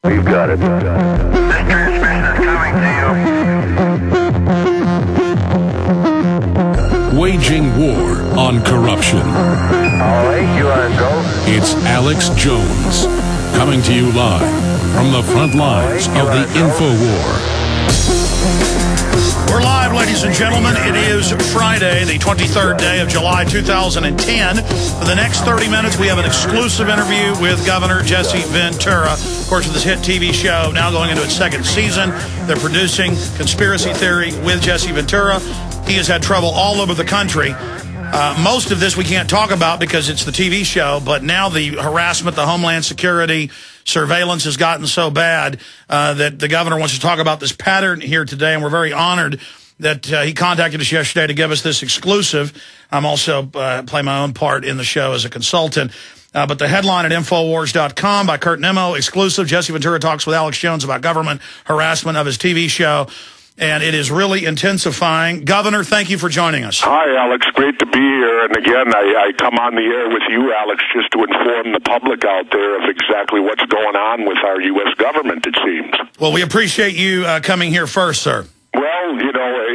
We've got it. This transmission is coming to you. Waging war on corruption. All right, you are go. It's Alex Jones, coming to you live from the front lines of the InfoWar. We're live, ladies and gentlemen. It is Friday, the 23rd day of July, 2010. For the next 30 minutes, we have an exclusive interview with Governor Jesse-Ventura. Of course, with this hit TV show now going into its second season, they're producing Conspiracy Theory with Jesse-Ventura. He has had trouble all over the country. Most of this we can't talk about because it's the TV show, but now the harassment, the homeland-security surveillance has gotten so bad that the governor wants to talk about this pattern here today, and we're very honored that he contacted us yesterday to give us this exclusive. I'm also play my own part in the show as a consultant. But the headline at Infowars.com by Kurt Nimmo, exclusive, Jesse Ventura talks with Alex Jones about government harassment of his TV show. And it is really intensifying. Governor, thank you for joining us. Hi, Alex. Great to be here. And again, I come on the air with you, Alex, just to inform the public out there of exactly what's going on with our U.S. government, it seems. Well, we appreciate you coming here first, sir. Well, you know,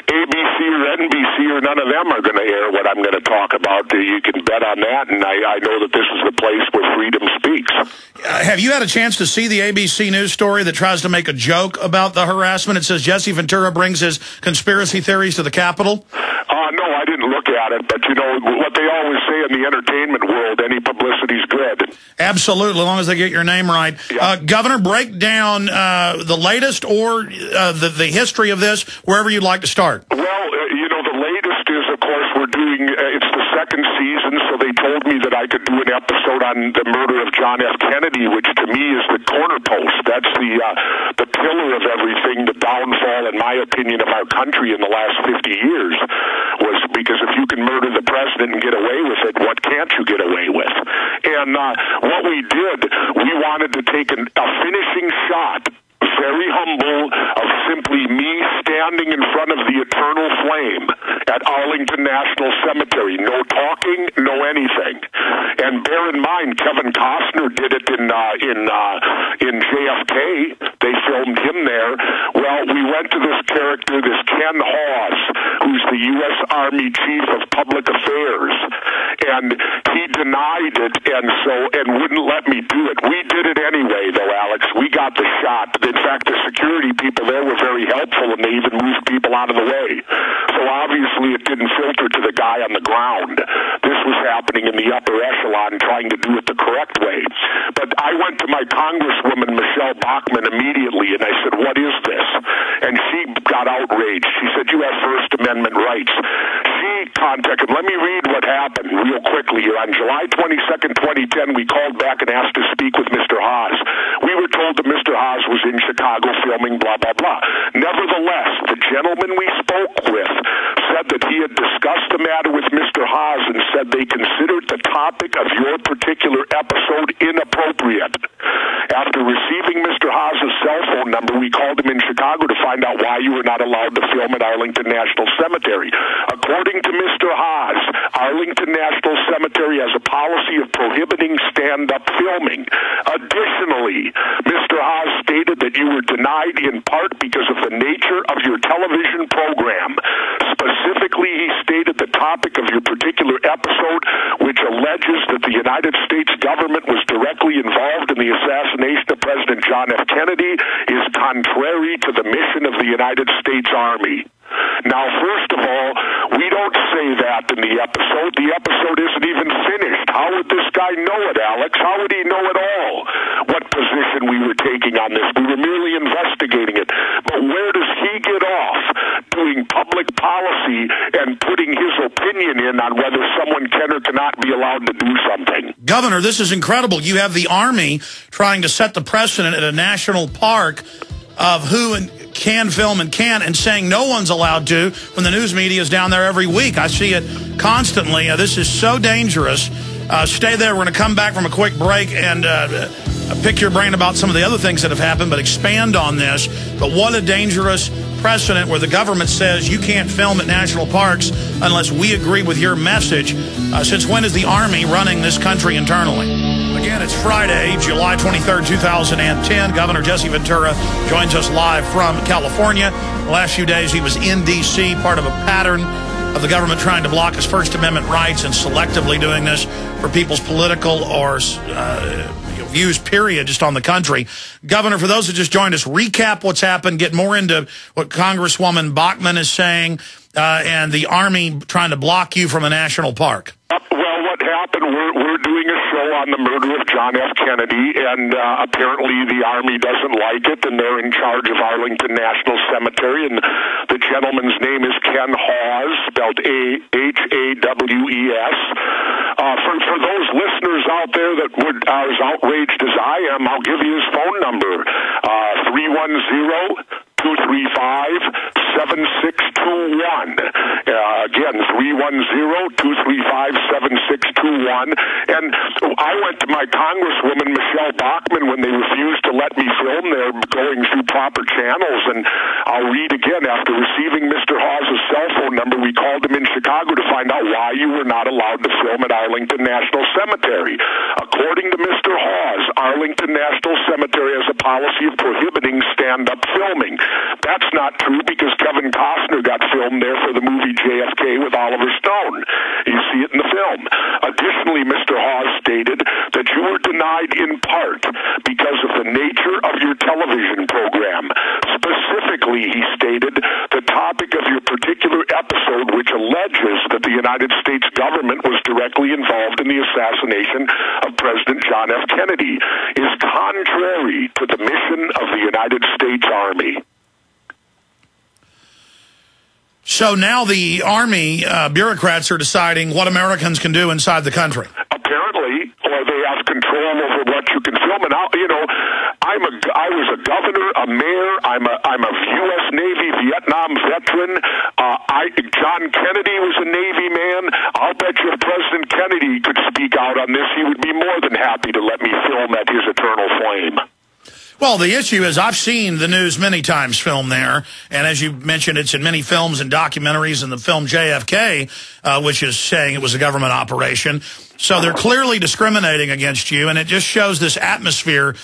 ABC or NBC or none of them are going to air what I'm going to talk about. You can bet on that. And I know that this is the place where freedom speaks. Have you had a chance to see the ABC News story that tries to make a joke about the harassment? It says Jesse Ventura brings his conspiracy theories to the Capitol. No, I didn't look at it, but you know what they always say in the entertainment world, any publicity's good. Absolutely, as long as they get your name right. Yeah. Governor, break down the latest or the history of this, wherever you'd like to start. Well, you know, the latest is, of course, we're doing, it's the second season, so they told me that I could do an episode on the murder of John F. Kennedy, which to me is the cornerpost. That's the pillar of everything, the downfall, in my opinion, of our country in the last 50 years. Was because if you can murder the president and get away with it, what can't you get away with? And what we did, we wanted to take a finishing shot, very humble, of simply me standing in front of the eternal flame at Arlington National Cemetery. No talking, no anything. And bear in mind, Kevin Costner did it in JFK. They filmed him there. Well, we went to this character, this Ken-Hawes, who's the U.S. Army Chief of Public Affairs. And he denied it and wouldn't let me do it. We did it anyway, though, Alex. We got the shot. In fact, the security people there were very helpful, and they even moved people out of the way. So obviously it didn't filter to the guy on the ground. This was happening in the upper echelon, trying to do it the correct way. But I went to my Congresswoman, Michelle Bachmann, immediately, and I said, what is this? And she got outraged. She said, you have First Amendment rights. She contacted, let me read what happened real quickly here. On July 22nd, 2010, we called back and asked to speak with Mr. Hawes. We were told that Mr. Hawes was in Chicago filming blah, blah, blah. Nevertheless, the gentleman we spoke with said that he had discussed the matter with Mr. Hawes and said they considered the topic of your particular episode inappropriate. After receiving Mr. Hawes' cell phone number, we called him in Chicago to find out why you were not allowed to film at Arlington National Cemetery. According to Mr. Hawes, Arlington National Cemetery has a policy of prohibiting stand-up filming. Additionally, Mr. Hawes stated that you were denied in part because of the nature of your television program. Specifically, he stated the topic of your particular episode, which alleges that the United States government was directly involved in the assassination of President John F. Kennedy, is contrary to the mission of the United States Army. Now, first of all, we don't say that in the episode. The episode isn't even finished. How would this guy know it, Alex? How would he know at all what position we were taking on this? We were merely investigating it. But where does he get off doing public policy and putting his opinion in on whether someone can or cannot be allowed to do something? Governor, this is incredible. You have the Army trying to set the precedent at a national park of who can film and can't, and saying no one's allowed to when the news media is down there every week. I see it constantly. This is so dangerous. Stay there. We're going to come back from a quick break and pick your brain about some of the other things that have happened, but expand on this. But what a dangerous precedent where the government says you can't film at national parks unless we agree with your message. Since when is the Army running this country internally? Again, it's Friday, July 23rd, 2010. Governor Jesse Ventura joins us live from California. The last few days he was in D.C., part of a pattern of the government trying to block his First Amendment rights and selectively doing this for people's political or views, period, just on the country. Governor, for those who just joined us, recap what's happened, get more into what Congresswoman Bachmann is saying, and the Army trying to block you from a national park. Well, what happened, we're doing a show on the murder of John F. Kennedy, and apparently the Army doesn't like it, and they're in charge of Arlington National Cemetery, and the gentleman's name is Ken-Hawes, spelled H-A-W-E-S. For those listeners out there that are as outraged as I am, I'll give you his phone number, 310-235-7621. Again, 310-235-7621. And I went to my Congresswoman, Michelle Bachmann, when they refused to let me film there going through proper channels. And I'll read again. After receiving Mr. Hawes' cell phone number, we called him in Chicago to find out why you were not allowed to film at Arlington National Cemetery. According to Mr. Hawes, Arlington National Cemetery has a policy of prohibiting stand-up filming. That's not true because Kevin Costner got filmed there for the movie JFK with Oliver Stone. You see it in the film. Additionally, Mr. Hawes stated that you were denied in part because of the nature of your television program. Specifically, he stated, the topic of your particular episode, which alleges that the United States government was directly involved in the assassination of President John F. Kennedy, is contrary to the mission of the United States Army. So now the Army bureaucrats are deciding what Americans can do inside the country. Apparently, or they have control over what you can film. And I was a governor, a mayor. I'm a U.S. Navy Vietnam veteran. John Kennedy was a Navy man. I'll bet you if President Kennedy could speak out on this, he would be more than happy to let me film at his eternal flame. Well, the issue is I've seen the news many times filmed there, and as you mentioned, it's in many films and documentaries, and the film JFK, which is saying it was a government operation. So they're clearly discriminating against you, and it just shows this atmosphere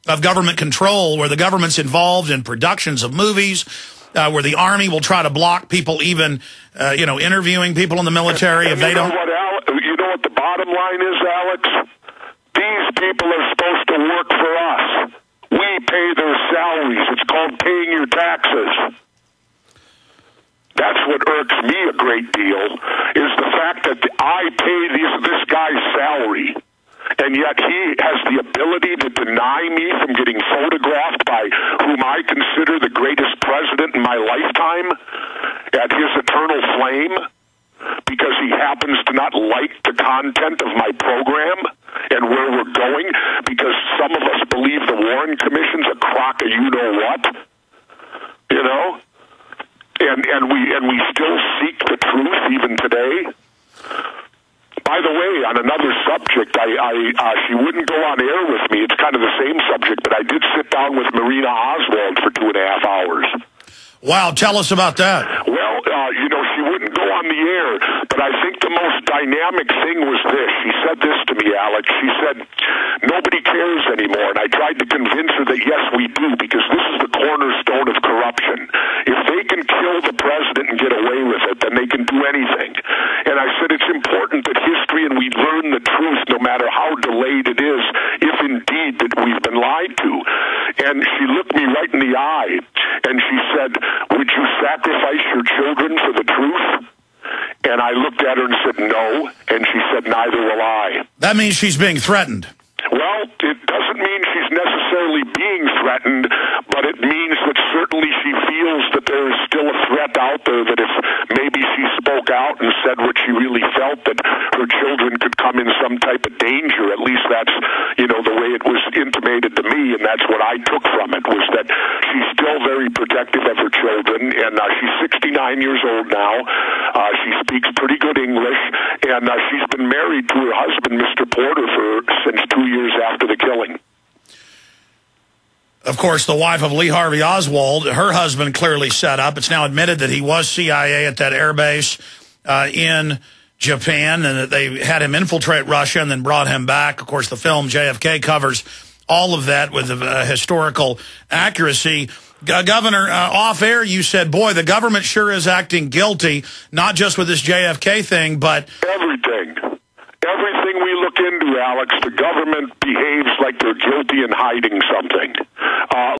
of government control where the government's involved in productions of movies, where the Army will try to block people even, interviewing people in the military if they don't. You know what the bottom line is, Alex? These people are supposed to work for us. We pay their salaries. It's called paying your taxes. That's what irks me a great deal, is the fact that I pay this guy's salary, and yet he has the ability to deny me from getting photographed by whom I consider the greatest president in my lifetime at his eternal flame, because he happens to not like the content of my program and where we're going, because some of us believe the Warren Commission's a crock of you-know-what, and we still seek the truth even today. By the way, on another subject, she wouldn't go on air with me. It's kind of the same subject, but I did sit down with Marina Oswald for 2.5 hours. Wow, tell us about that. Well, she wouldn't go on the air, but I think the most dynamic thing was this. She said this to me, Alex. She said, nobody cares anymore. And I tried to convince her that, yes, we do, because this is the cornerstone of corruption. If they can kill the president and get away with it, then they can do anything. And I said, it's important that history and we learn the truth, no matter how delayed it is, if indeed that we've been lied to. And she looked me right in the eye, and she said, would you sacrifice your children for the truth? And I looked at her and said, no. And she said, neither will I. That means she's being threatened. Well, it doesn't mean she's necessarily being threatened, but it means that certainly she feels that there is still a threat out there, that if maybe she spoke out and said what she really felt, that her children could come in some type of danger. At least that's, the way it was intimated to me, and that's what I took from it, was that she's still very protective of her children, and she's 69 years old now. She speaks pretty good English, and she's been married to her husband, Mr. Porter, since 2 years after the killing. Of course, the wife of Lee Harvey Oswald, her husband clearly set up. It's now admitted that he was CIA at that air base in Japan, and that they had him infiltrate Russia and then brought him back. Of course, the film JFK covers all of that with historical accuracy. Governor, off air, you said, boy, the government sure is acting guilty, not just with this JFK thing, but everything. Everything we look into, Alex, the government behaves like they're guilty and hiding something.